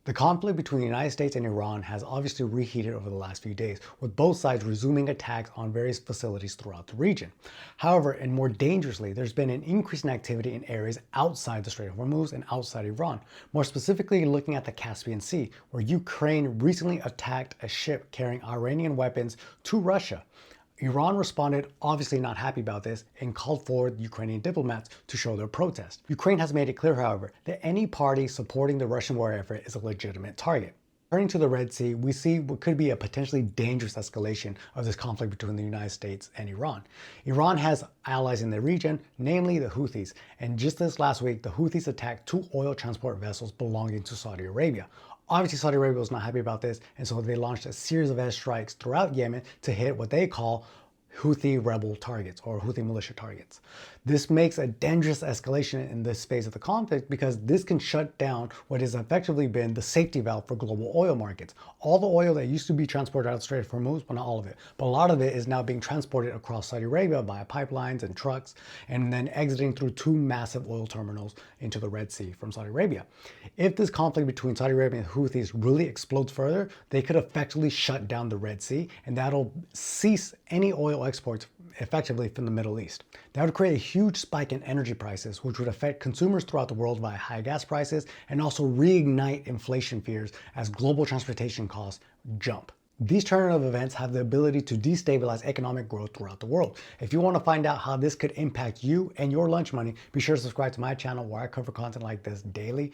The conflict between the United States and Iran has obviously reheated over the last few days, with both sides resuming attacks on various facilities throughout the region. However, and more dangerously, there's been an increase in activity in areas outside the Strait of Hormuz and outside Iran, more specifically looking at the Caspian Sea, where Ukraine recently attacked a ship carrying Iranian weapons to Russia. Iran responded, obviously not happy about this, and called for Ukrainian diplomats to show their protest. Ukraine has made it clear, however, that any party supporting the Russian war effort is a legitimate target. Turning to the Red Sea, we see what could be a potentially dangerous escalation of this conflict between the United States and Iran. Iran has allies in the region, namely the Houthis, and just this last week, the Houthis attacked two oil transport vessels belonging to Saudi Arabia. Obviously, Saudi Arabia was not happy about this, and so they launched a series of airstrikes throughout Yemen to hit what they call Houthi rebel targets or Houthi militia targets. This makes a dangerous escalation in this phase of the conflict because this can shut down what has effectively been the safety valve for global oil markets. All the oil that used to be transported out of the Strait of Hormuz, well, not all of it, but a lot of it is now being transported across Saudi Arabia via pipelines and trucks and then exiting through two massive oil terminals into the Red Sea from Saudi Arabia. If this conflict between Saudi Arabia and Houthis really explodes further, they could effectively shut down the Red Sea, and that'll cease any oil exports effectively from the Middle East. That would create a huge spike in energy prices, which would affect consumers throughout the world via high gas prices and also reignite inflation fears as global transportation costs jump. These turn of events have the ability to destabilize economic growth throughout the world. If you want to find out how this could impact you and your lunch money, be sure to subscribe to my channel where I cover content like this daily.